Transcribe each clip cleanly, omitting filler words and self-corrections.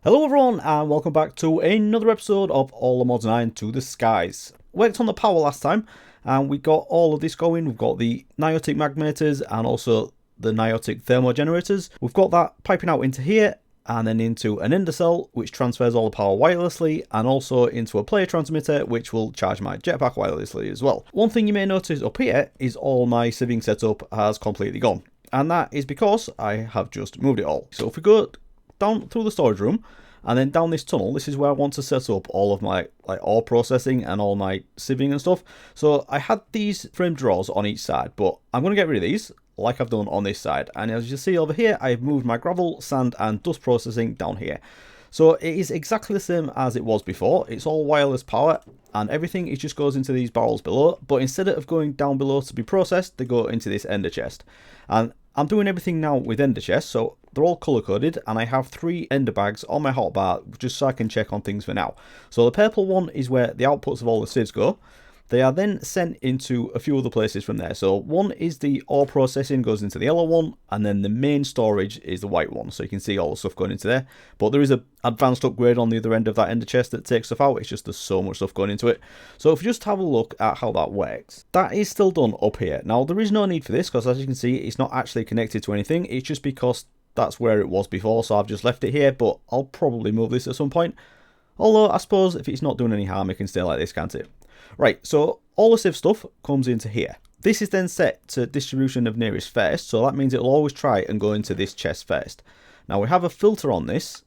Hello everyone and welcome back to another episode of All the Mods 9 to the Skies. Worked on the power last time and we got all of this going. We've got the niotic magmators and also the niotic thermogenerators. We've got that piping out into here and then into an ender cell which transfers all the power wirelessly, and also into a player transmitter which will charge my jetpack wirelessly as well. One thing you may notice up here is all my sieving setup has completely gone, and that is because I have just moved it all. So if we go down through the storage room and then down this tunnel, this is where I want to set up all of my ore processing and all my sieving and stuff. So I had these frame drawers on each side, but I'm going to get rid of these like I've done on this side. And as you see over here, I've moved my gravel, sand and dust processing down here. So it is exactly the same as it was before. It's all wireless power and everything, it just goes into these barrels below, but instead of going down below to be processed, they go into this ender chest. And I'm doing everything now with ender chests, so they're all color coded, and I have 3 ender bags on my hotbar just so I can check on things for now. So the purple one is where the outputs of all the sieves go. They are then sent into a few other places from there. So one is the ore processing, goes into the yellow one, and then the main storage is the white one. So you can see all the stuff going into there. But there is an advanced upgrade on the other end of that ender chest that takes stuff out. It's just there's so much stuff going into it. So if you just have a look at how that works, that is still done up here. Now there is no need for this because, as you can see, it's not actually connected to anything. It's just because that's where it was before. So I've just left it here, but I'll probably move this at some point. Although I suppose if it's not doing any harm, it can stay like this, can't it? Right, so all the sieve stuff comes into here. This is then set to distribution of nearest first, so that means it'll always try and go into this chest first. Now we have a filter on this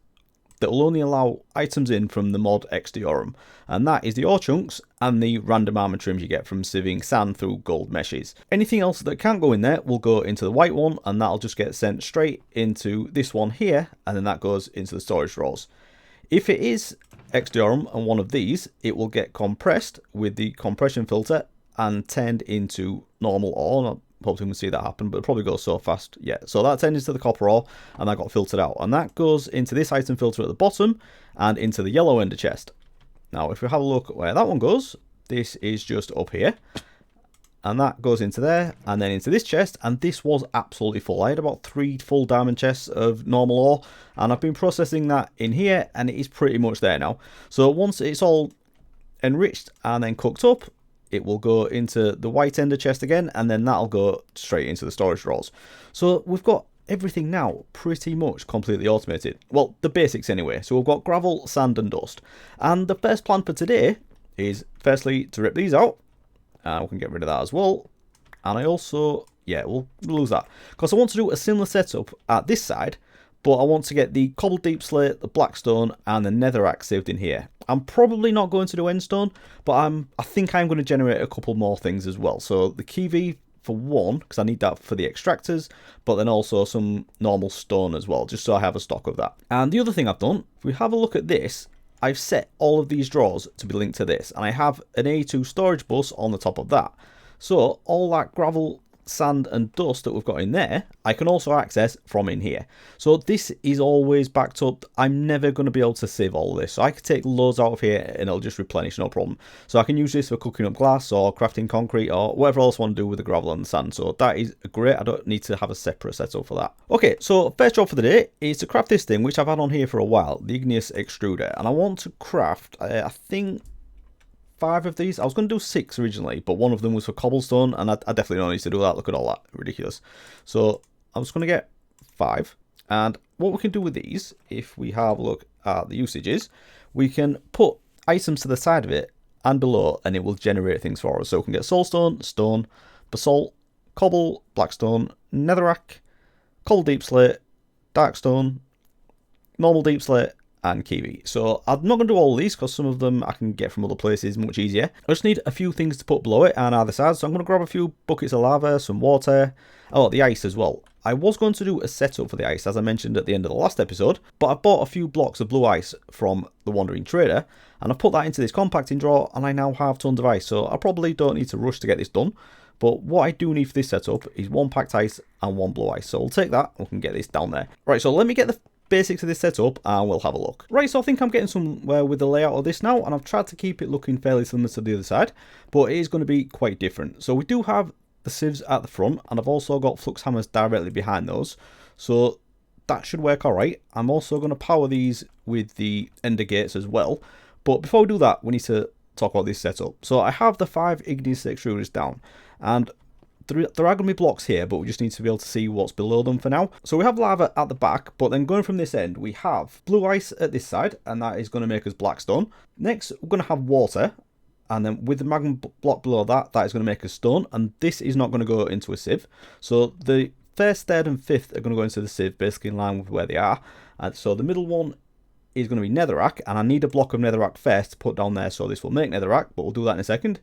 that will only allow items in from the mod Extractor, and that is the ore chunks and the random armor trims you get from sieving sand through gold meshes. Anything else that can't go in there will go into the white one, and that'll just get sent straight into this one here, and then that goes into the storage drawers. If it is Extractor and one of these, it will get compressed with the compression filter and turned into normal ore. I hope you can see that happen, but it probably goes so fast. Yeah, so that turned into the copper ore and that got filtered out. And that goes into this item filter at the bottom and into the yellow ender chest. Now, if we have a look at where that one goes, this is just up here. And that goes into there and then into this chest, and this was absolutely full. I had about 3 full diamond chests of normal ore, and I've been processing that in here, and it is pretty much there now. So once it's all enriched and then cooked up, it will go into the white ender chest again, and then that'll go straight into the storage drawers. So we've got everything now pretty much completely automated. Well, the basics anyway. So we've got gravel, sand and dust. And the first plan for today is firstly to rip these out. We can get rid of that as well. And I also, yeah, we'll lose that. Because I want to do a similar setup at this side, but I want to get the cobbled deep slate, the blackstone, and the netherrack saved in here. I'm probably not going to do endstone, but I think I'm going to generate a couple more things as well. So the kiwi for one, because I need that for the extractors, but then also some normal stone as well, just so I have a stock of that. And the other thing I've done, if we have a look at this, I've set all of these drawers to be linked to this, and I have an A2 storage bus on the top of that. So all that gravel, sand and dust that we've got in there, I can also access from in here. So this is always backed up. I'm never going to be able to sieve all of this. So I could take loads out of here and it'll just replenish, no problem. So I can use this for cooking up glass or crafting concrete or whatever else I want to do with the gravel and the sand. So that is great. I don't need to have a separate setup for that. Okay, so first job for the day is to craft this thing, which I've had on here for a while, the igneous extruder. And I want to craft, I think, 5 of these. I was going to do 6 originally, but one of them was for cobblestone, and I definitely don't need to do that. Look at all that. Ridiculous. So I was going to get 5. And what we can do with these, if we have a look at the usages, we can put items to the side of it and below, and it will generate things for us. So we can get soulstone, stone, basalt, cobble, blackstone, netherrack, coal deep slate, darkstone, normal deep slate, and kiwi. So I'm not going to do all of these because some of them I can get from other places much easier. I just need a few things to put below it and either side. So I'm going to grab a few buckets of lava, some water, oh, the ice as well. I was going to do a setup for the ice, as I mentioned at the end of the last episode, but I bought a few blocks of blue ice from the Wandering Trader, and I put that into this compacting drawer, and I now have tons of ice. So I probably don't need to rush to get this done. But what I do need for this setup is 1 packed ice and 1 blue ice. So we'll take that and we can get this down there. Right, so let me get the basics of this setup and we'll have a look. Right, so I think I'm getting somewhere with the layout of this now, and I've tried to keep it looking fairly similar to the other side, but it is going to be quite different. So we do have the sieves at the front, and I've also got flux hammers directly behind those. So that should work all right. I'm also going to power these with the ender gates as well. But before we do that, we need to talk about this setup. So I have the 5 igneous extruders down, and there are going to be blocks here, but we just need to be able to see what's below them for now. So we have lava at the back, but then going from this end, we have blue ice at this side, and that is going to make us black stone. Next, we're going to have water, and then with the magma block below that, that is going to make us stone, and this is not going to go into a sieve. So the first, third, and fifth are going to go into the sieve, basically in line with where they are. And so the middle one is going to be netherrack, and I need a block of netherrack first to put down there, so this will make netherrack, but we'll do that in a second.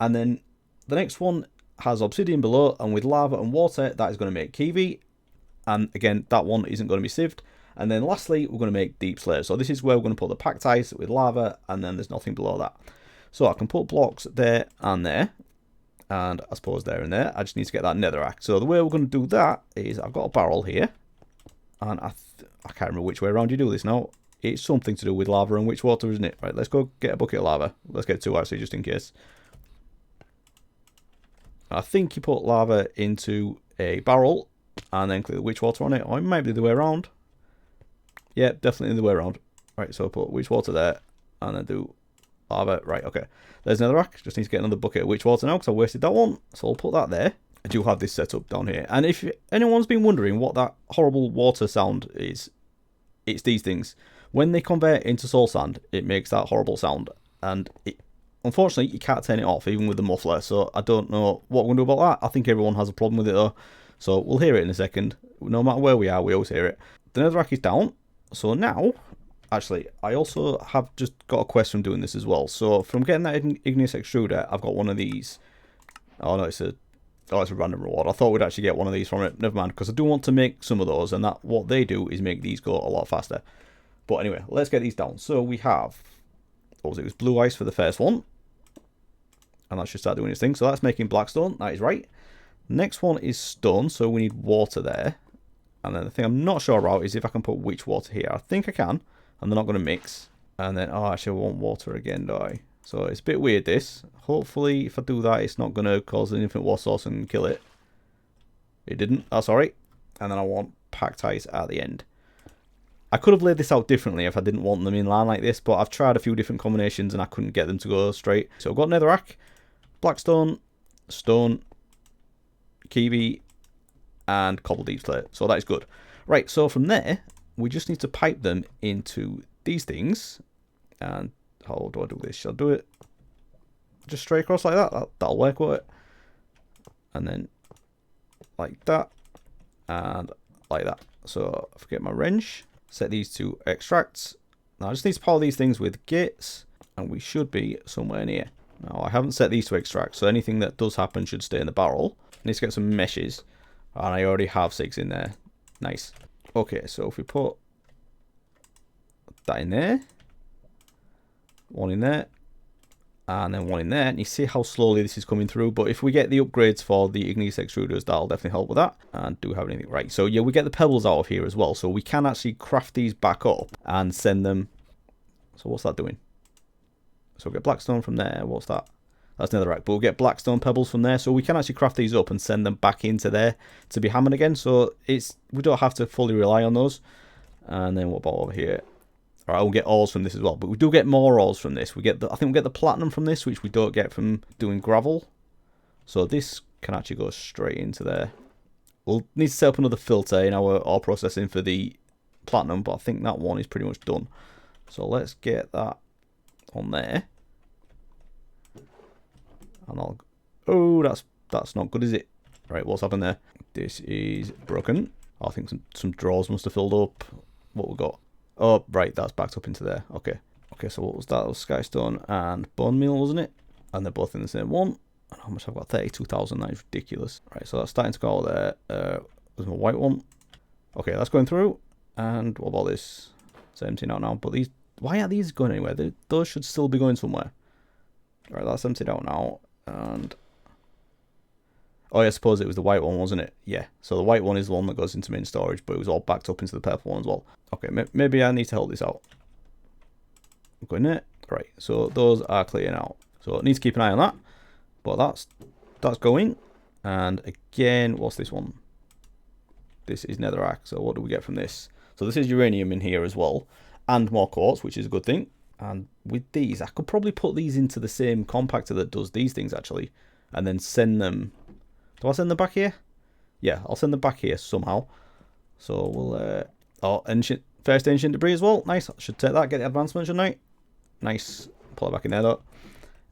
And then the next one has obsidian below, and with lava and water, that is going to make kiwi. And again, that one isn't going to be sieved. And then lastly, we're going to make deep slate. So this is where we're going to put the packed ice with lava, and then there's nothing below that. So I can put blocks there, and I suppose there and there. I just need to get that netherrack. So the way we're going to do that is I've got a barrel here, and I can't remember which way around you do this now. It's something to do with lava and witch water, isn't it? Right, let's go get a bucket of lava. Let's get 2 actually, just in case. I think you put lava into a barrel and then click the witch water on it. Or it might be the way around. Yeah, definitely the way around. Right, so put witch water there and then do lava. Right, okay. There's netherrack. Just need to get another bucket of witch water now because I wasted that one. So I'll put that there. I do have this set up down here. And if anyone's been wondering what that horrible water sound is, it's these things. When they convert into soul sand, it makes that horrible sound. And unfortunately, you can't turn it off, even with the muffler. So I don't know what we're going to do about that. I think everyone has a problem with it, though. So we'll hear it in a second. No matter where we are, we always hear it. The netherrack is down. So now, actually, I also have just got a quest from doing this as well. So from getting that igneous extruder, I've got one of these. Oh, no, it's a random reward. I thought we'd actually get one of these from it. Never mind, because I do want to make some of those. And that what they do is make these go a lot faster. But anyway, let's get these down. So we have, what was it? It was blue ice for the first one. And that should start doing its thing. So that's making blackstone. That is right. Next one is stone. So we need water there. And then the thing I'm not sure about is if I can put witch water here. I think I can. And they're not going to mix. And then, oh, actually I want water again, do I? So it's a bit weird, this. Hopefully, if I do that, it's not going to cause an infinite water source and kill it. It didn't. That's alright. And then I want packed ice at the end. I could have laid this out differently if I didn't want them in line like this, but I've tried a few different combinations and I couldn't get them to go straight. So I've got netherrack, blackstone, stone, kiwi, and cobble deep slate. So that is good. Right, so from there, we just need to pipe them into these things. And how do I do this? Shall I do it just straight across like that? That'll work, won't it? And then like that, and like that. So forget my wrench. Set these to extracts. Now I just need to power these things with gates, and we should be somewhere near. Now I haven't set these to extract, so anything that does happen should stay in the barrel. I need to get some meshes, and I already have 6 in there. Nice. Okay, so if we put that in there, 1 in there, and then 1 in there, and you see how slowly this is coming through. But if we get the upgrades for the igneous extruders, that'll definitely help with that. And do we have anything? Right, so yeah, we get the pebbles out of here as well, so we can actually craft these back up and send them. So what's that doing? So we'll get blackstone from there. What's that? That's netherrack, but we'll get blackstone pebbles from there, so we can actually craft these up and send them back into there to be hammered again. So we don't have to fully rely on those. And then what about over here? Alright, we'll get ores from this as well, but we do get more ores from this. I think we get the platinum from this, which we don't get from doing gravel. So this can actually go straight into there. We'll need to set up another filter in our ore processing for the platinum, but I think that one is pretty much done. So let's get that on there. And oh, that's not good, is it? Right, what's happened there? This is broken. I think some drawers must have filled up. What we got? Oh, right, that's backed up into there. Okay. Okay, so what was that? It was skystone and bone meal, wasn't it? And they're both in the same one. And how much I've got? 32,000. That is ridiculous. Right, so that's starting to go there. There's my white one. Okay, that's going through. And what about this? It's empty out now. But these, why aren't these going anywhere? Those should still be going somewhere. Right, that's emptied out now. And oh, yeah, I suppose it was the white one, wasn't it? Yeah. So the white one is the one that goes into main storage, but it was all backed up into the purple one as well. Okay, maybe I need to help this out. Go in there. Right, so those are clear now. So I need to keep an eye on that. But that's going. And again, what's this one? This is netherrack. So what do we get from this? So this is uranium in here as well, and more quartz, which is a good thing. And with these, I could probably put these into the same compactor that does these things actually, and then send them. Do I send them back here? Yeah, I'll send them back here somehow. So we'll oh, first ancient debris as well. Nice. I should take that. Get the advancement, shouldn't I? Nice. Pull it back in there though.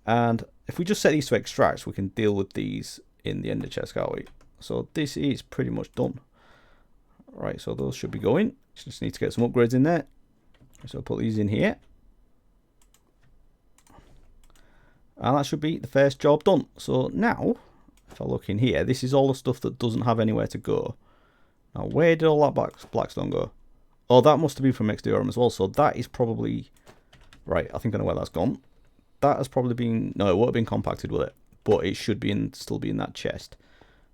And if we just set these to extract, we can deal with these in the ender chest, can't we? So this is pretty much done. Right, so those should be going. Just need to get some upgrades in there. So put these in here. And that should be the first job done. So now, if I look in here, this is all the stuff that doesn't have anywhere to go. Now, where did all that blackstone go? Oh, that must have been from Extruders as well. So that is probably... Right, I think I know where that's gone. That has probably been... No, it would have been compacted with it. But it should be still be in that chest.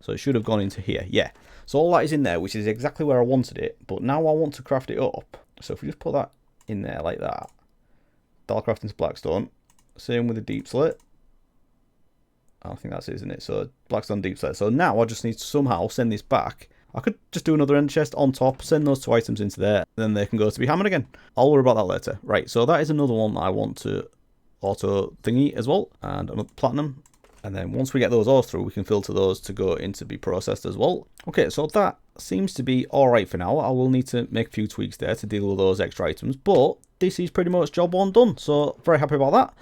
So it should have gone into here. Yeah. So all that is in there, which is exactly where I wanted it. But now I want to craft it up. So if we just put that in there like that. That'll craft into blackstone. Same with the deep slit. I think that's it, isn't it? So blackstone, deep slit. So now I just need to somehow send this back. I could just do another end chest on top, send those 2 items into there, then they can go to be hammered again. I'll worry about that later. Right, so that is another one that I want to auto thingy as well. And another platinum. And then once we get those ores through, we can filter those to go into be processed as well. Okay, so that seems to be alright for now. I will need to make a few tweaks there to deal with those extra items. But this is pretty much job 1 done. So very happy about that.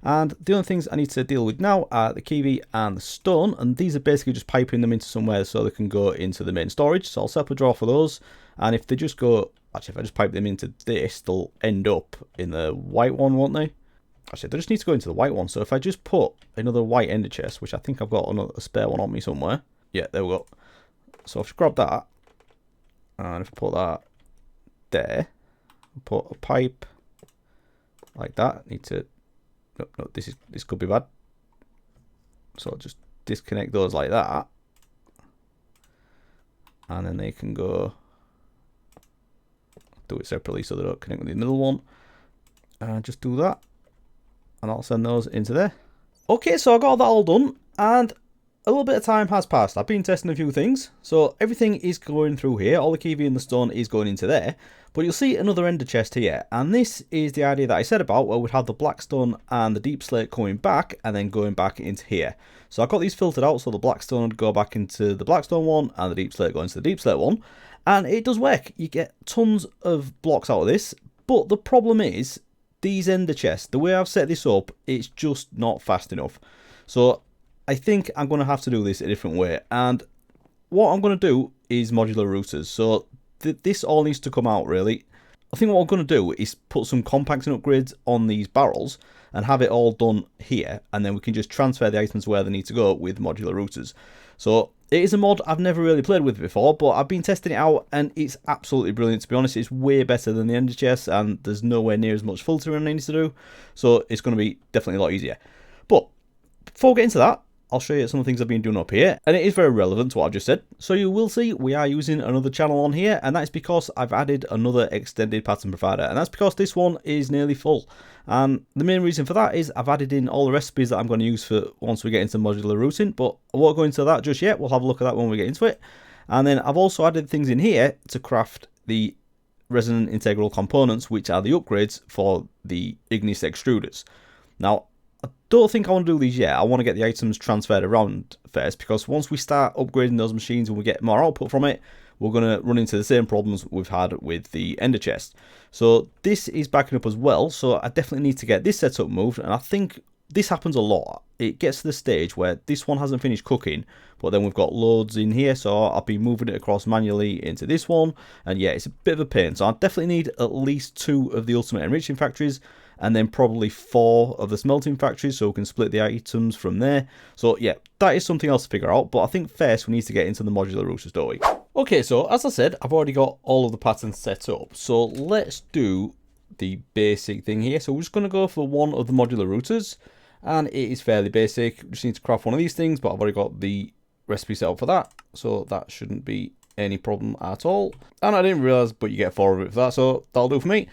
And the only things I need to deal with now are the kiwi and the stone. And these are basically just piping them into somewhere so they can go into the main storage. So I'll set up a drawer for those. And if they just go... Actually, if I just pipe them into this, they'll end up in the white one, won't they? Actually, they just need to go into the white one. So if I just put another white ender chest, which I think I've got a spare one on me somewhere. Yeah, there we go. So I've grab that. And if I put that there, put a pipe like that. Need to... No, this could be bad. So I'll just disconnect those like that. And then they can go... Do it separately so they don't connect with the middle one. And just do that. And I'll send those into there. Okay, so I got that all done. And a little bit of time has passed. I've been testing a few things. So everything is going through here. All the kiwi and the stone is going into there. But you'll see another ender chest here. And this is the idea that I said about, where we'd have the blackstone and the deep slate coming back and then going back into here. So I got these filtered out so the blackstone would go back into the blackstone one and the deep slate go into the deep slate one. And it does work. You get tons of blocks out of this. But the problem is, these ender chests, the way I've set this up, it's just not fast enough. So I think I'm going to have to do this a different way. And what I'm going to do is modular routers. So this all needs to come out, really. I think what I'm going to do is put some compacting upgrades on these barrels and have it all done here. And then we can just transfer the items where they need to go with modular routers. So it is a mod I've never really played with before, but I've been testing it out and it's absolutely brilliant. To be honest, it's way better than the ender chest and there's nowhere near as much filtering I need to do. So it's going to be definitely a lot easier. But before we get into that, I'll show you some of the things I've been doing up here, and it is very relevant to what I've just said. So you will see we are using another channel on here, and that's because I've added another extended pattern provider, and that's because this one is nearly full. And the main reason for that is I've added in all the recipes that I'm going to use for once we get into modular routing, but I won't go into that just yet. We'll have a look at that when we get into it. And then I've also added things in here to craft the resonant integral components, which are the upgrades for the igneous extruders. Now, I don't think I want to do these yet. I want to get the items transferred around first, because once we start upgrading those machines and we get more output from it, we're going to run into the same problems we've had with the ender chest. So this is backing up as well, so I definitely need to get this setup moved, and I think this happens a lot. It gets to the stage where this one hasn't finished cooking, but then we've got loads in here, so I'll be moving it across manually into this one, and yeah, it's a bit of a pain. So I definitely need at least 2 of the ultimate enriching factories, and then probably 4 of the smelting factories, so we can split the items from there. So yeah, that is something else to figure out, but I think first we need to get into the modular routers, don't we? Okay, so as I said, I've already got all of the patterns set up, so let's do the basic thing here. So we're just going to go for one of the modular routers, and it is fairly basic. We just need to craft one of these things, but I've already got the recipe set up for that, so that shouldn't be any problem at all. And I didn't realize, but you get 4 of it for that, so that'll do for me.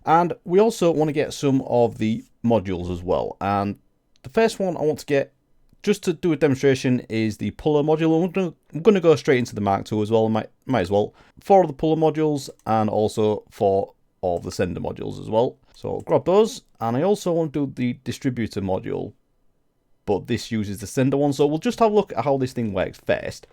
And we also want to get some of the modules as well. And the first one I want to get just to do a demonstration is the puller module. I'm going to go straight into the Mark II as well, might as well. 4 of the puller modules and also 4 of the sender modules as well. So I'll grab those, and I also want to do the distributor module, but this uses the sender one. So we'll just have a look at how this thing works first,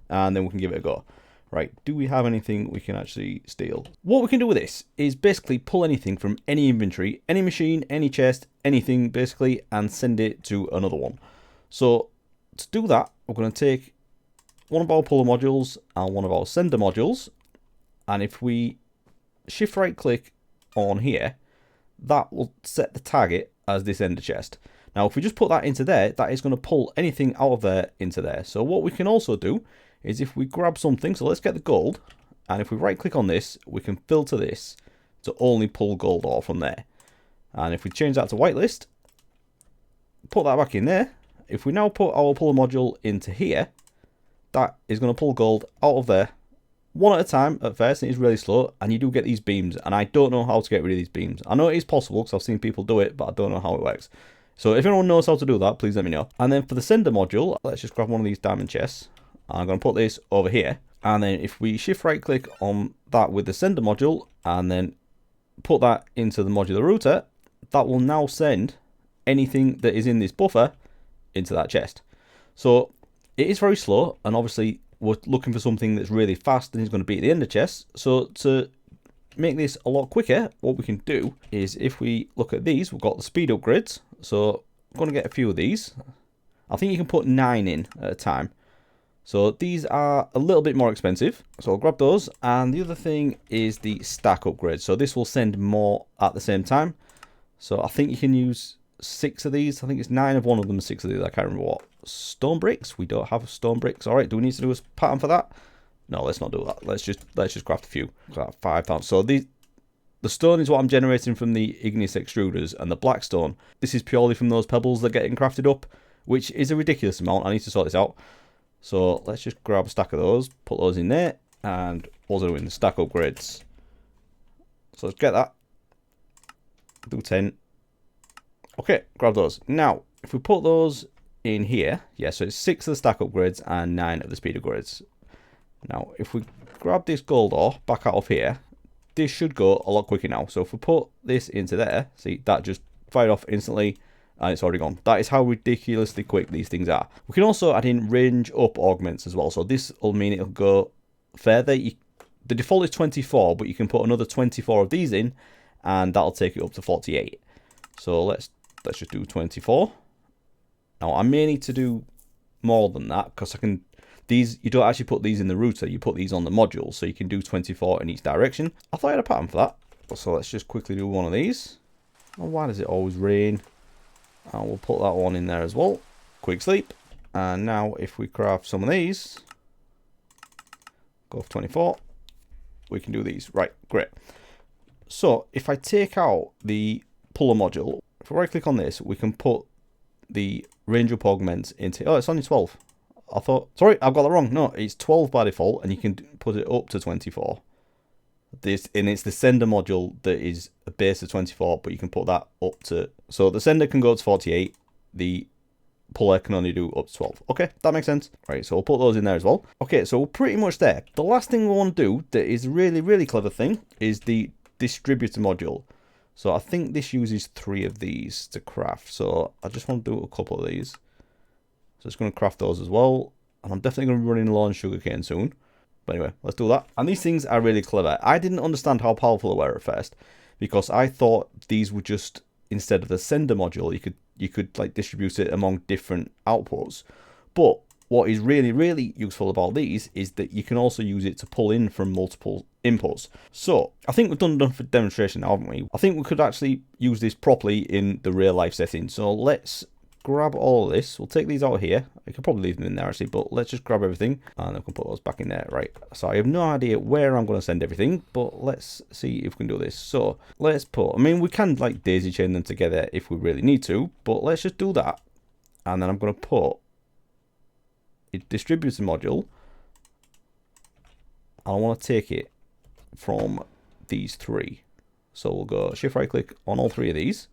and then we can give it a go. Right, do we have anything we can actually steal? What we can do with this is basically pull anything from any inventory, any machine, any chest, anything basically, and send it to another one. So to do that, we're going to take one of our puller modules and one of our sender modules, and if we shift right click on here, that will set the target as this ender chest. Now if we just put that into there, that is going to pull anything out of there into there. So what we can also do is if we grab something, so let's get the gold, and if we right click on this, we can filter this to only pull gold ore from there. And if we change that to whitelist, put that back in there, if we now put our puller module into here, that is going to pull gold out of there one at a time at first, and it's really slow, and you do get these beams, and I don't know how to get rid of these beams. I know it is possible because I've seen people do it, but I don't know how it works. So if anyone knows how to do that, please let me know. And then for the sender module, let's just grab one of these diamond chests. I'm going to put this over here, and then if we shift right click on that with the sender module and then put that into the modular router, that will now send anything that is in this buffer into that chest. So it is very slow, and obviously we're looking for something that's really fast and is going to be at the ender chest. So to make this a lot quicker, what we can do is if we look at these, we've got the speed upgrades. So I'm going to get a few of these. I think you can put 9 in at a time. So these are a little bit more expensive, so I'll grab those. And the other thing is the stack upgrade. So this will send more at the same time. So I think you can use 6 of these. I think it's 9 of one of them, 6 of these. I can't remember what. Stone bricks. We don't have stone bricks. All right. Do we need to do a pattern for that? No, let's not do that. Let's just craft a few. 5,000. So the stone is what I'm generating from the igneous extruders, and the black stone, this is purely from those pebbles that are getting crafted up, which is a ridiculous amount. I need to sort this out. So let's just grab a stack of those, put those in there, and also doing the stack upgrades. So let's get that. Do 10. Okay, grab those. Now, if we put those in here, yeah, so it's 6 of the stack upgrades and 9 of the speed upgrades. Now, if we grab this gold ore back out of here, this should go a lot quicker now. So if we put this into there, see, that just fired off instantly, and it's already gone. That is how ridiculously quick these things are. We can also add in range up augments as well. So this will mean it'll go further. The default is 24, but you can put another 24 of these in, and that'll take it up to 48. So let's just do 24. Now I may need to do more than that because I can. These, you don't actually put these in the router, you put these on the module, so you can do 24 in each direction. I thought I had a pattern for that. So let's just quickly do one of these. Oh, why does it always rain? And we'll put that one in there as well. Quick sleep. And now if we craft some of these, go for 24, we can do these. Right, great. So if I take out the puller module, if I right click on this, we can put the range up augments into, oh, it's only 12. I thought, sorry, I've got that wrong. No, it's 12 by default, and you can put it up to 24. And it's the sender module that is a base of 24, but you can put that up to, so the sender can go to 48, the puller can only do up to 12. Okay, that makes sense. Right, so we'll put those in there as well. Okay, so we're pretty much there. The last thing we want to do that is a really, really clever thing is the distributor module. So I think this uses 3 of these to craft. So I just want to do a couple of these. So it's going to craft those as well. And I'm definitely going to be running low on sugarcane soon. But anyway, let's do that. And these things are really clever. I didn't understand how powerful they were at first, because I thought these were just, instead of the sender module, you could like distribute it among different outputs. But what is really, really useful about these is that you can also use it to pull in from multiple inputs. So I think we've done enough for demonstration now, haven't we? I think we could actually use this properly in the real life setting. So let's grab all of this. We'll take these out here. I could probably leave them in there actually, but let's just grab everything and I can put those back in there. Right, so I have no idea where I'm going to send everything, but let's see if we can do this. So let's put, I mean, we can like daisy chain them together if we really need to, but let's just do that. And then I'm going to put a distributor module. I want to take it from these 3. So we'll go shift right click on all 3 of these.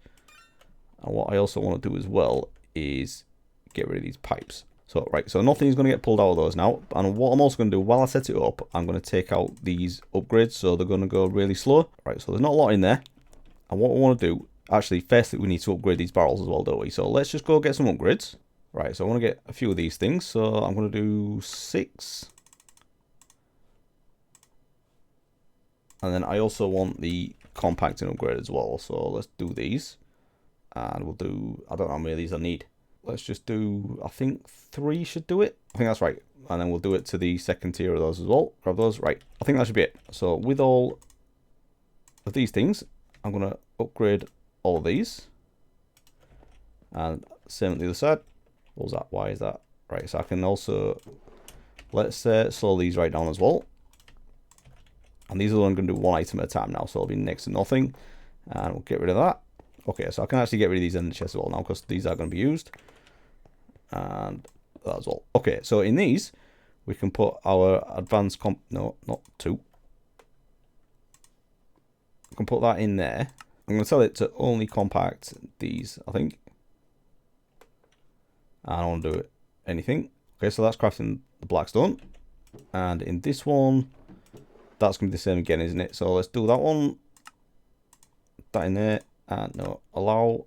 And what I also want to do as well is get rid of these pipes. So, right, so nothing's going to get pulled out of those now. And what I'm also going to do, while I set it up, I'm going to take out these upgrades, so they're going to go really slow. Right, so there's not a lot in there. And what we want to do, actually, firstly, we need to upgrade these barrels as well, don't we? So let's just go get some upgrades. Right, so I want to get a few of these things. So I'm going to do 6. And then I also want the compacting upgrade as well. So let's do these. And we'll do, I don't know how many of these I need. Let's just do, I think 3 should do it. I think that's right. And then we'll do it to the second tier of those as well. Grab those. Right. I think that should be it. So with all of these things, I'm going to upgrade all of these. And same on the other side. What was that? Why is that? Right. So I can also, let's slow these right down as well. And these are only going to do 1 item at a time now. So it'll be next to nothing. And we'll get rid of that. Okay, so I can actually get rid of these in the chest as well now because these are going to be used. And that as well. Okay, so in these, we can put our advanced no, not 2. I can put that in there. I'm going to tell it to only compact these, I think. I don't want to do it anything. Okay, so that's crafting the blackstone. And in this one, that's going to be the same again, isn't it? So let's do that one. That in there. And no, allow,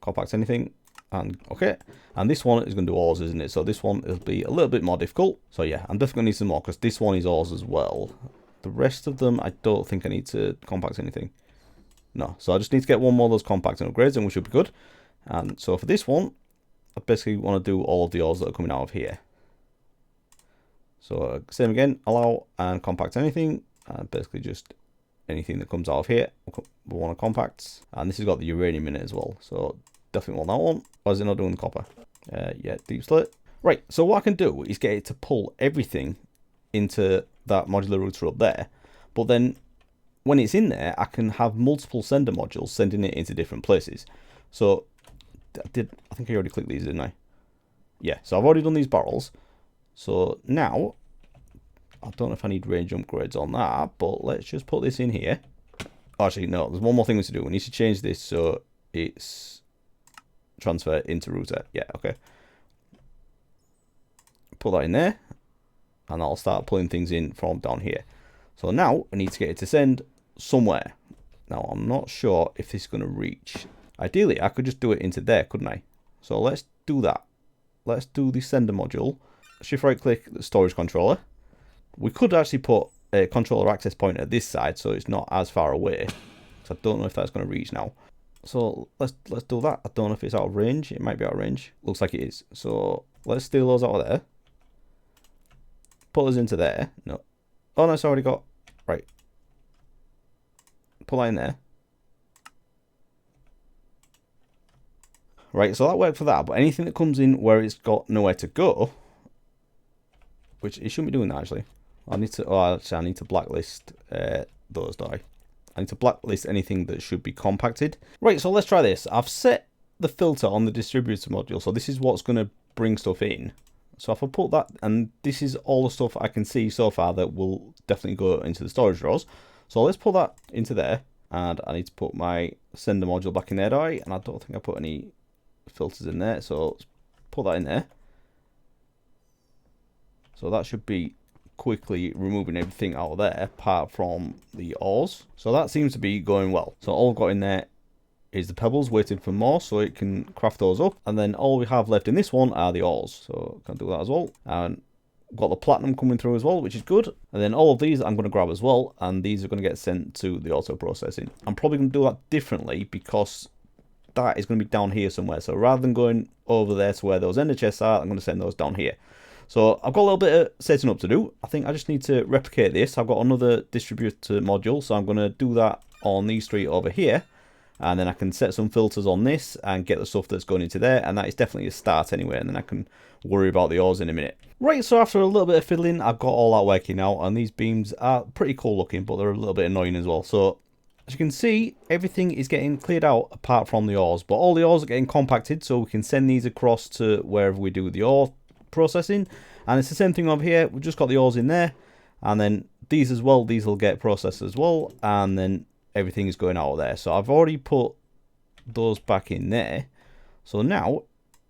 compact anything, and okay. And this one is going to do ores, isn't it? So this one will be a little bit more difficult. So yeah, I'm definitely going to need some more because this one is ores as well. The rest of them, I don't think I need to compact anything. No, so I just need to get one more of those compacting upgrades and we should be good. And so for this one, I basically want to do all of the ores that are coming out of here. So same again, allow and compact anything, and basically just anything that comes out of here, we want to compact. And this has got the uranium in it as well, so definitely want that one. Or is it not doing the copper? Yeah, deep slit. Right, so what I can do is get it to pull everything into that modular router up there. But then when it's in there, I can have multiple sender modules sending it into different places. So I think I already clicked these, didn't I? Yeah, so I've already done these barrels. So now, I don't know if I need range upgrades on that, but let's just put this in here. Actually, no, there's one more thing we need to do. We need to change this so it's transfer into router. Yeah, okay. Put that in there, and I'll start pulling things in from down here. So now I need to get it to send somewhere. Now I'm not sure if this is going to reach. Ideally, I could just do it into there, couldn't I? So let's do that. Let's do the sender module. Shift right click the storage controller. We could actually put a controller access point at this side so it's not as far away. So I don't know if that's going to reach now. So let's do that. I don't know if it's out of range. It might be out of range. Looks like it is. So let's steal those out of there. Put us into there. No. Oh no, it's already got. Right. Put that in there. Right, so that worked for that. But anything that comes in where it's got nowhere to go, which it shouldn't be doing that actually. I need to. Oh, actually, I need to blacklist those. Do I need to blacklist anything that should be compacted. Right, so let's try this. I've set the filter on the distributor module, so this is what's going to bring stuff in. So if I put that, and this is all the stuff I can see so far that will definitely go into the storage drawers. So let's put that into there, and I need to put my sender module back in there, do I? And I don't think I put any filters in there, so let's put that in there. So that should be quickly removing everything out of there apart from the ores. So that seems to be going well. So all I've got in there is the pebbles waiting for more so it can craft those up. And then all we have left in this one are the ores. So I can do that as well. And got the platinum coming through as well, which is good. And then all of these I'm going to grab as well. And these are going to get sent to the auto processing. I'm probably going to do that differently because that is going to be down here somewhere. So rather than going over there to where those ender chests are, I'm going to send those down here. So I've got a little bit of setting up to do. I think I just need to replicate this. I've got another distributor module, so I'm going to do that on these 3 over here. And then I can set some filters on this and get the stuff that's going into there. And that is definitely a start anyway. And then I can worry about the ores in a minute. Right, so after a little bit of fiddling, I've got all that working out. And these beams are pretty cool looking, but they're a little bit annoying as well. So as you can see, everything is getting cleared out apart from the ores. But all the ores are getting compacted, so we can send these across to wherever we do the ore processing. And it's the same thing over here. We've just got the ores in there, and then these as well, these will get processed as well, and then everything is going out of there. So I've already put those back in there. So now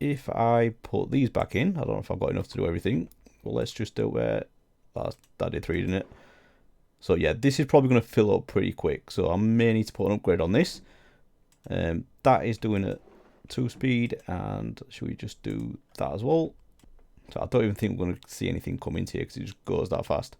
if I put these back in, I don't know if I've got enough to do everything. Well, let's just do where that did 3, didn't it? So yeah, this is probably going to fill up pretty quick. So I may need to put an upgrade on this. That is doing it 2 speed, and should we just do that as well? So I don't even think we're going to see anything come into here because it just goes that fast.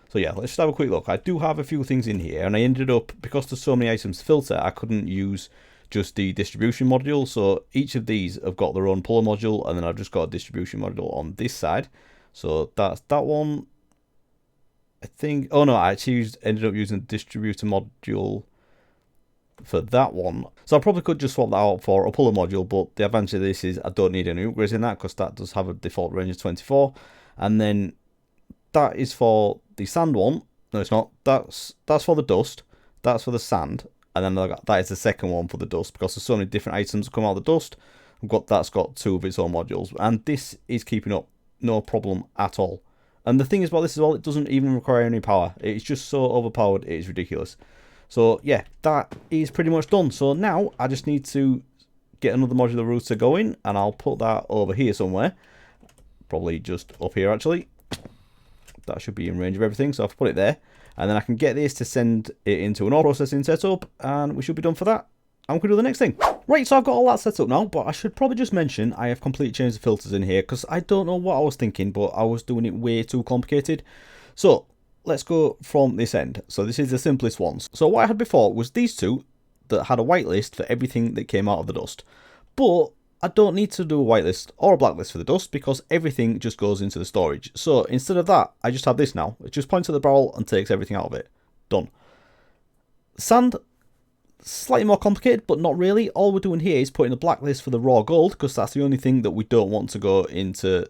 So yeah, let's just have a quick look. I do have a few things in here, and I ended up, because there's so many items to filter, I couldn't use just the distribution module. So each of these have got their own puller module, and then I've just got a distribution module on this side. So that's that one. I think, oh no, I actually ended up using the distributor module for that one. So I probably could just swap that out for a puller module, but the advantage of this is I don't need any upgrades in that because that does have a default range of 24. And then that is for the sand one. No, it's not. That's for the dust. That's for the sand. And then that is the second one for the dust, because there's so many different items that come out of the dust. That's got 2 of its own modules, and this is keeping up no problem at all. And the thing is about this as well, it doesn't even require any power. It's just so overpowered, it is ridiculous. So yeah, that is pretty much done. So now I just need to get another modular router going, and I'll put that over here somewhere. Probably just up here actually. That should be in range of everything, so I've put it there. And then I can get this to send it into an auto processing setup, and we should be done for that. And we can do the next thing. Right, so I've got all that set up now, but I should probably just mention I have completely changed the filters in here because I don't know what I was thinking, but I was doing it way too complicated. So let's go from this end. So this is the simplest ones. So what I had before was these two that had a whitelist for everything that came out of the dust. But I don't need to do a whitelist or a blacklist for the dust because everything just goes into the storage. So instead of that, I just have this now. It just points at the barrel and takes everything out of it. Done. Sand, slightly more complicated, but not really. All we're doing here is putting a blacklist for the raw gold because that's the only thing that we don't want to go into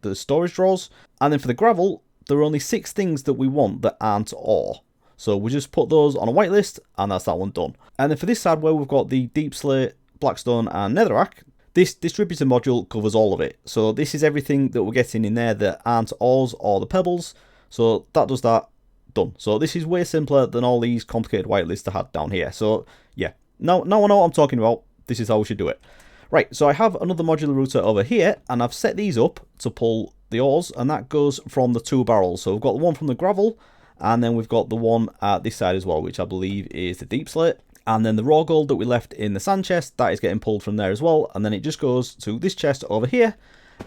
the storage drawers. And then for the gravel, there are only 6 things that we want that aren't ore. So we just put those on a whitelist, and that's that one done. And then for this side where we've got the deep slate, blackstone and netherrack, this distributor module covers all of it. So this is everything that we're getting in there that aren't ores or the pebbles. So that does that. Done. So this is way simpler than all these complicated whitelists I had down here. So yeah, now I know what I'm talking about. This is how we should do it. Right, so I have another modular router over here, and I've set these up to pull the ores, and that goes from the 2 barrels. So we've got the one from the gravel, and then we've got the one at this side as well, which I believe is the deep slate. And then the raw gold that we left in the sand chest, that is getting pulled from there as well. And then it just goes to this chest over here,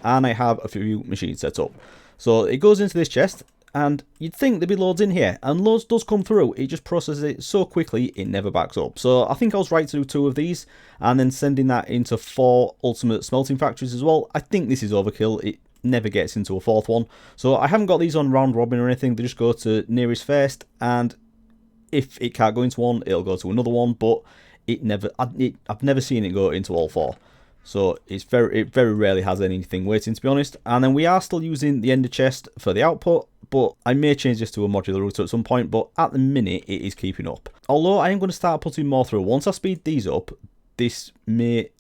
and I have a few machines set up. So it goes into this chest, and you'd think there'd be loads in here, and loads does come through. It just processes it so quickly, it never backs up. So I think I was right to do 2 of these, and then sending that into 4 ultimate smelting factories as well. I think this is overkill. It never gets into a 4th one. So I haven't got these on round robin or anything. They just go to nearest first, and if it can't go into one, it'll go to another one, but I've never seen it go into all 4. So it very rarely has anything waiting, to be honest. And then we are still using the ender chest for the output, but I may change this to a modular router at some point, but at the minute it is keeping up. Although I am going to start putting more through. Once I speed these up, this may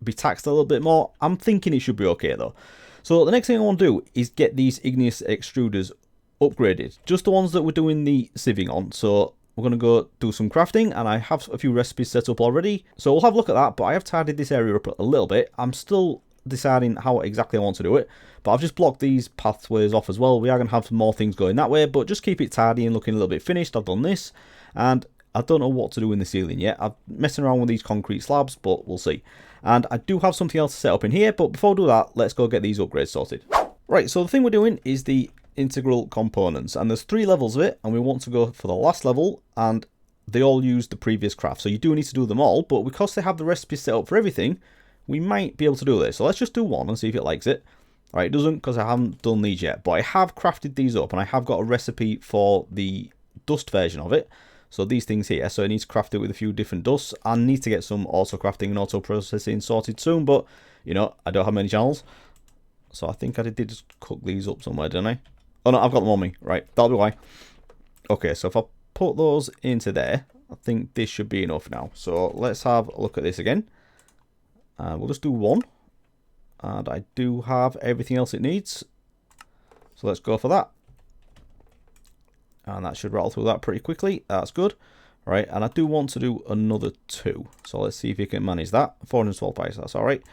be taxed a little bit more. I'm thinking it should be okay though. So the next thing I want to do is get these igneous extruders upgraded. Just the ones that we're doing the sieving on. So we're going to go do some crafting, and I have a few recipes set up already. So we'll have a look at that, but I have tidied this area up a little bit. I'm still deciding how exactly I want to do it, but I've just blocked these pathways off as well. We are going to have some more things going that way, but just keep it tidy and looking a little bit finished. I've done this, and I don't know what to do in the ceiling yet. I'm messing around with these concrete slabs, but we'll see. And I do have something else to set up in here, but before I do that, let's go get these upgrades sorted. Right, so the thing we're doing is the integral components, and there's 3 levels of it, and we want to go for the last level, and they all use the previous craft. So you do need to do them all, but because they have the recipes set up for everything, we might be able to do this. So let's just do one and see if it likes it. Right, it doesn't because I haven't done these yet, but I have crafted these up, and I have got a recipe for the dust version of it. So these things here, so I need to craft it with a few different dusts. I need to get some auto crafting and auto processing sorted soon, but you know, I don't have many channels. So I think I did just cook these up somewhere, didn't I? Oh no, I've got them on me. Right, that'll be why. Okay, so if I put those into there, I think this should be enough now. So let's have a look at this again. We'll just do 1. And I do have everything else it needs. So let's go for that. And that should rattle through that pretty quickly. That's good. Right, and I do want to do another 2. So let's see if you can manage that. 412 price, that's alright.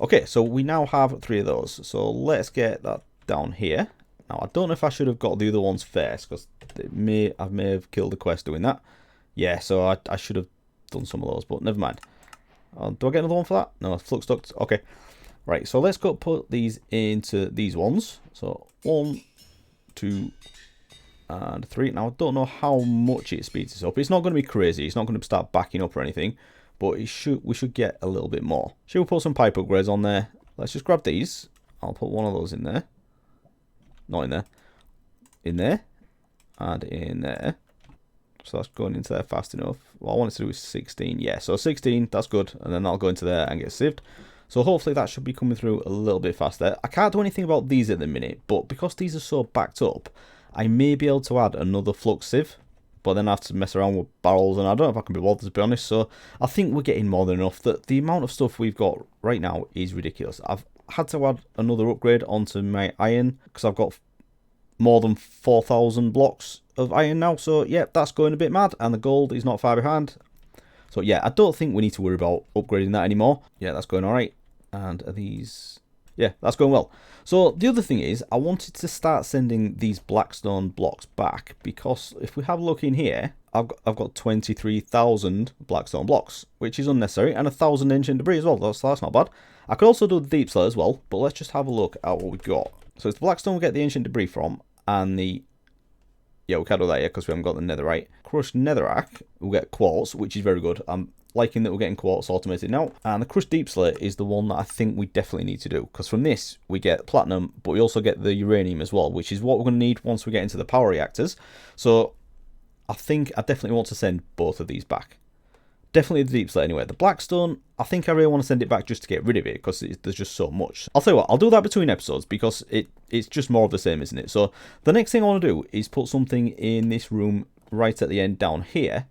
Okay, so we now have 3 of those. So let's get that down here. Now, I don't know if I should have got the other ones first, because I may have killed the quest doing that. Yeah, so I should have done some of those, but never mind. Do I get another one for that? No, flux duct. Okay. Right, so let's go put these into these ones. So 1, 2, and 3. Now, I don't know how much it speeds this up. It's not going to be crazy. It's not going to start backing up or anything. But we should get a little bit more. Should we put some pipe upgrades on there? Let's just grab these. I'll put one of those in there. Not in there. In there. And in there. So that's going into there fast enough. What I wanted to do is 16. Yeah, so 16, that's good. And then that'll go into there and get sieved. So hopefully that should be coming through a little bit faster. I can't do anything about these at the minute, but because these are so backed up, I may be able to add another flux sieve. But then I have to mess around with barrels, and I don't know if I can be bothered, to be honest. So I think we're getting more than enough. The amount of stuff we've got right now is ridiculous. I've had to add another upgrade onto my iron, because I've got more than 4,000 blocks of iron now. So yeah, that's going a bit mad, and the gold is not far behind. So yeah, I don't think we need to worry about upgrading that anymore. Yeah, that's going alright. And are these... Yeah, that's going well. So the other thing is, I wanted to start sending these blackstone blocks back, because if we have a look in here, I've got 23,000 blackstone blocks, which is unnecessary, and 1,000 ancient debris as well. That's not bad. I could also do the deep slate as well, but let's just have a look at what we've got. So it's the blackstone we get the ancient debris from, and the... Yeah, we can't do that yet because we haven't got the netherite. Crushed netherrack, we'll get quartz, which is very good. I'm liking that we're getting quartz automated now. And the crushed deep slate is the one that I think we definitely need to do, because from this we get platinum, but we also get the uranium as well, which is what we're going to need once we get into the power reactors. So I think I definitely want to send both of these back. Definitely the deep slate anyway. The blackstone, I think I really want to send it back just to get rid of it, because there's just so much. I'll tell you what, I'll do that between episodes, because it's just more of the same, isn't it? So the next thing I want to do is put something in this room right at the end down here,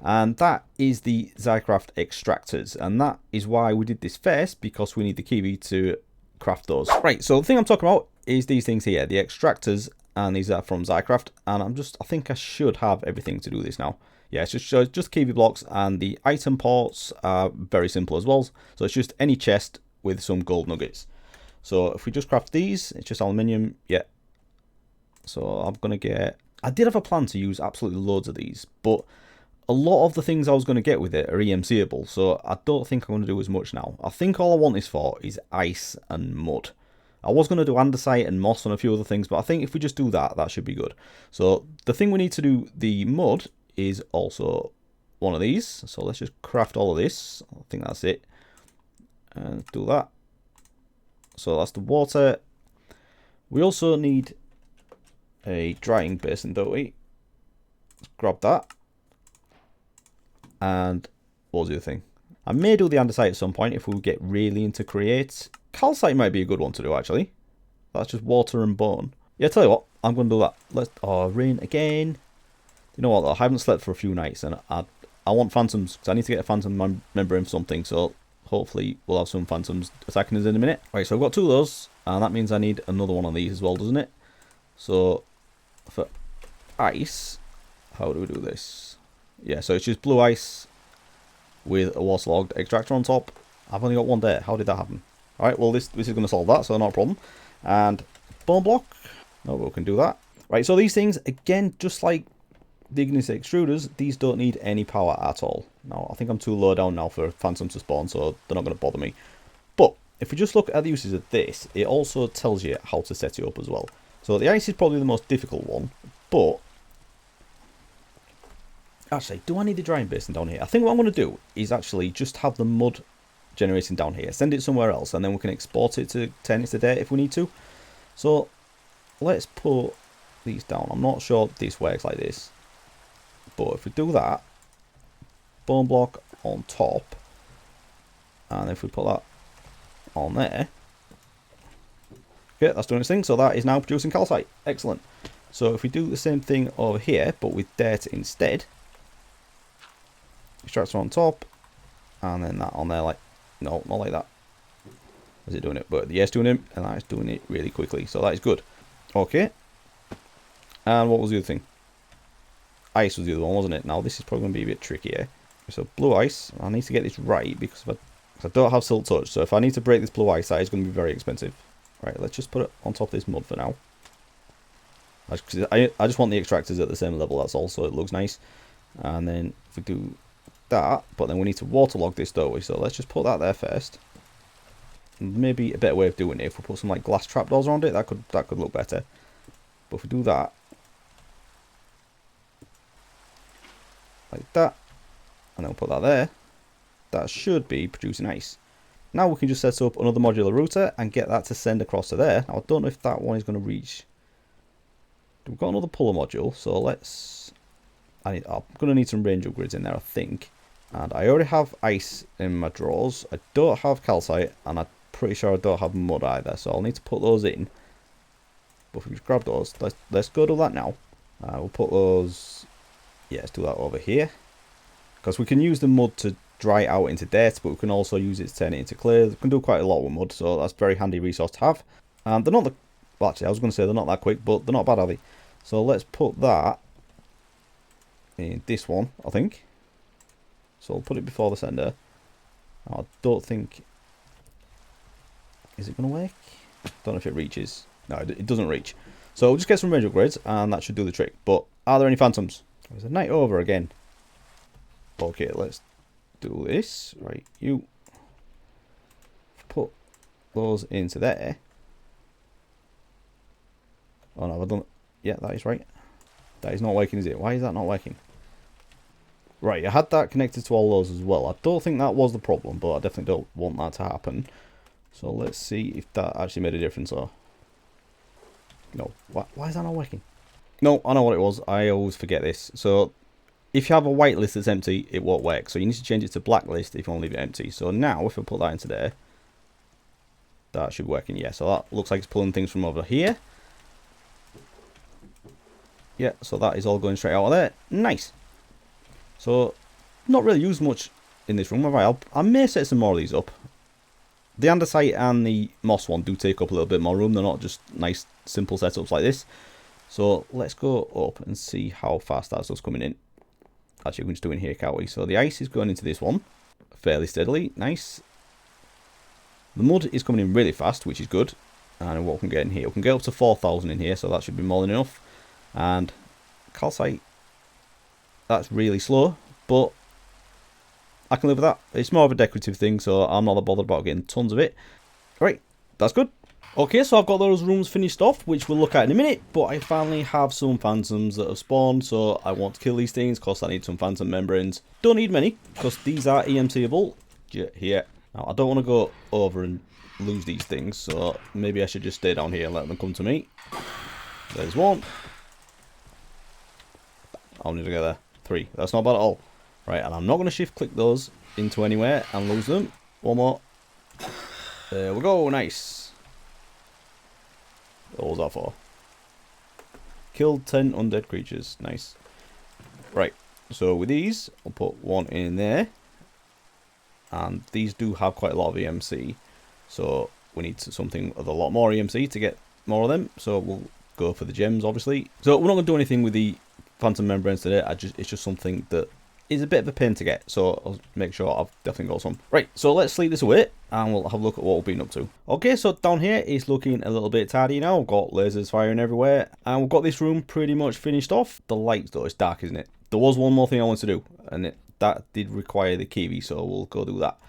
and that is the Xycraft Extractors, and that is why we did this first, because we need the kiwi to craft those. Right, so the thing I'm talking about is these things here, the Extractors, and these are from Xycraft, and I think I should have everything to do this now. Yeah, it's just kiwi blocks, and the item ports are very simple as well. So it's just any chest with some gold nuggets. So if we just craft these, it's just aluminium. Yeah. So I'm going to get... I did have a plan to use absolutely loads of these, but a lot of the things I was going to get with it are EMCable. So I don't think I'm going to do as much now. I think all I want this for is ice and mud. I was going to do andesite and moss and a few other things, but I think if we just do that, that should be good. So the thing we need to do the mud is also one of these. So let's just craft all of this. I think that's it. And do that. So that's the water. We also need a drying basin, don't we? Let's grab that. And what was the other thing? I may do the andesite at some point if we get really into create. Calcite might be a good one to do, actually. That's just water and bone. Yeah, tell you what, I'm going to do that. Rain again. You know what, though? I haven't slept for a few nights, and I want phantoms, because I need to get a phantom membrane for something, so hopefully we'll have some phantoms attacking us in a minute. Right, so I've got 2 of those, and that means I need another one of these as well, doesn't it? So, for ice, how do we do this? Yeah, so it's just blue ice with a waterlogged extractor on top. I've only got one there. How did that happen? Alright, well, this is going to solve that, so not a problem. And bone block. No, we can do that. Right, so these things, again, just like the igneous extruders, these don't need any power at all. Now, I think I'm too low down now for phantoms to spawn, so they're not going to bother me. But if we just look at the uses of this, it also tells you how to set it up as well. So the ice is probably the most difficult one, but actually, do I need the drying basin down here? I think what I'm going to do is actually just have the mud generating down here, send it somewhere else, and then we can export it to 10 a day if we need to. So let's put these down. I'm not sure this works like this, but if we do that, bone block on top, and if we put that on there, okay, that's doing its thing. So that is now producing calcite. Excellent. So if we do the same thing over here, but with dirt instead, extractor on top, and then that on there, like, no, not like that. Is it doing it? But yeah, it's doing it, and that is doing it really quickly. So that is good. Okay. And what was the other thing? Ice was the other one, wasn't it? Now this is probably going to be a bit trickier. So blue ice. I need to get this right, because if I I don't have Silk Touch, so if I need to break this blue ice, that is going to be very expensive. Right, let's just put it on top of this mud for now. I just want the extractors at the same level, that's all, so it looks nice. And then if we do that, but then we need to waterlog this, don't we? So let's just put that there first. Maybe a better way of doing it, if we put some like glass trapdoors around it, that could look better. But if we do that, like that, and then we'll put that there, that should be producing ice. Now we can just set up another modular router and get that to send across to there. Now I don't know if that one is going to reach. We've got another puller module, so let's. I'm going to need some range upgrades in there, I think. And I already have ice in my drawers. I don't have calcite, and I'm pretty sure I don't have mud either, so I'll need to put those in. But if we just grab those, let's go do that now. We'll put those. Yeah, let's do that over here. Because we can use the mud to dry it out into dirt, but we can also use it to turn it into clay. We can do quite a lot with mud, so that's a very handy resource to have. And they're not the. Well, actually, I was going to say they're not that quick, but they're not bad, are they? So let's put that in this one, I think. So we'll put it before the sender. I don't think. Is it going to work? Don't know if it reaches. No, it doesn't reach. So we'll just get some range upgrades, and that should do the trick. But are there any phantoms? There's a night over again. Okay, let's do this. Right, you put those into there. Oh no, I've done it. Yeah, that is right. That is not working, is it? Why is that not working? Right, I had that connected to all those as well. I don't think that was the problem, but I definitely don't want that to happen. So let's see if that actually made a difference or... No, why is that not working? No, I know what it was. I always forget this. So if you have a white list that's empty, it won't work. So you need to change it to black list if you want to leave it empty. So now if I put that into there, that should be working. Yeah, so that looks like it's pulling things from over here. Yeah, so that is all going straight out of there. Nice. So, not really used much in this room. Right, I may set some more of these up. The andesite and the moss one do take up a little bit more room. They're not just nice, simple setups like this. So, let's go up and see how fast that stuff's coming in. Actually, we can just do it in here, can't we? So, the ice is going into this one fairly steadily. Nice. The mud is coming in really fast, which is good. And what we can get in here? We can get up to 4,000 in here, so that should be more than enough. And calcite, that's really slow, but I can live with that. It's more of a decorative thing, so I'm not that bothered about getting tons of it. Right, that's good. Okay, so I've got those rooms finished off, which we'll look at in a minute, but I finally have some phantoms that have spawned, so I want to kill these things, because I need some phantom membranes. Don't need many, because these are EMCable. Here. Now, I don't want to go over and lose these things, so maybe I should just stay down here and let them come to me. There's one. I'll need to get there. 3. That's not bad at all. Right, and I'm not going to shift click those into anywhere and lose them. One more. There we go. Nice. What was that for? Killed 10 undead creatures. Nice. Right, so with these, I'll put one in there. And these do have quite a lot of EMC. So we need something with a lot more EMC to get more of them. So we'll go for the gems, obviously. So we're not going to do anything with the phantom membranes today. It's just something that is a bit of a pain to get, so I'll make sure I've definitely got some. Right, so let's sleep this away and we'll have a look at what we've been up to. Okay, so down here is looking a little bit tidy now. We've got lasers firing everywhere and we've got this room pretty much finished off. The lights though, it's dark, isn't it? There was one more thing I wanted to do, and that did require the kiwi, so we'll go do that.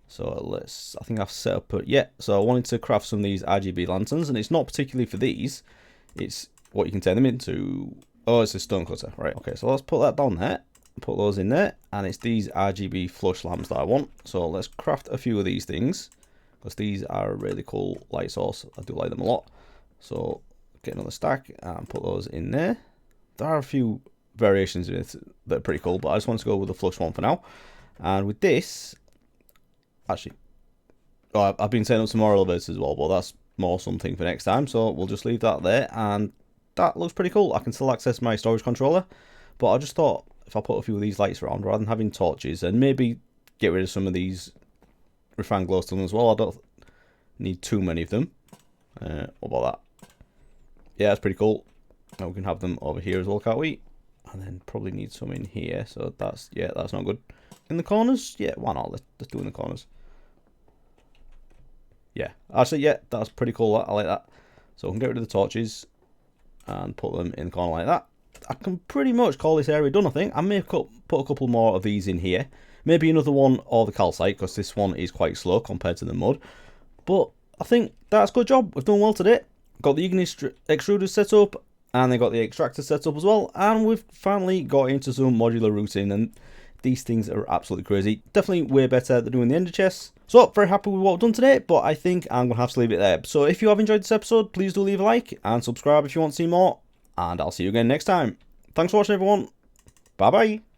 So I think I've set up so I wanted to craft some of these RGB lanterns, and it's not particularly for these, it's what you can turn them into. Oh, it's a stone cutter. Right, okay, so let's put that down there. Put those in there. And it's these RGB flush lamps that I want. So let's craft a few of these things, because these are a really cool light source. I do like them a lot. So get another stack and put those in there. There are a few variations in it that are pretty cool, but I just want to go with the flush one for now. And with this, actually, I've been setting up some more elevators as well, but that's more something for next time. So we'll just leave that there. And that looks pretty cool. I can still access my storage controller, but I just thought if I put a few of these lights around rather than having torches, and maybe get rid of some of these refined glowstone as well. I don't need too many of them. What about that? Yeah, that's pretty cool. Now we can have them over here as well, can't we? And then probably need some in here. So that's not good. In the corners, yeah, why not? Let's do in the corners. Yeah, actually, yeah, that's pretty cool. I like that. So we can get rid of the torches and put them in the corner like that. I can pretty much call this area done, I think. I may put a couple more of these in here. Maybe another one or the calcite, because this one is quite slow compared to the mud. But I think that's a good job. We've done well today. Got the igneous extruders set up, and they got the extractor set up as well. And we've finally got into some modular routing, and these things are absolutely crazy. Definitely way better than doing the ender chests. So, very happy with what I've done today, but I think I'm going to have to leave it there. So, if you have enjoyed this episode, please do leave a like and subscribe if you want to see more. And I'll see you again next time. Thanks for watching, everyone. Bye-bye.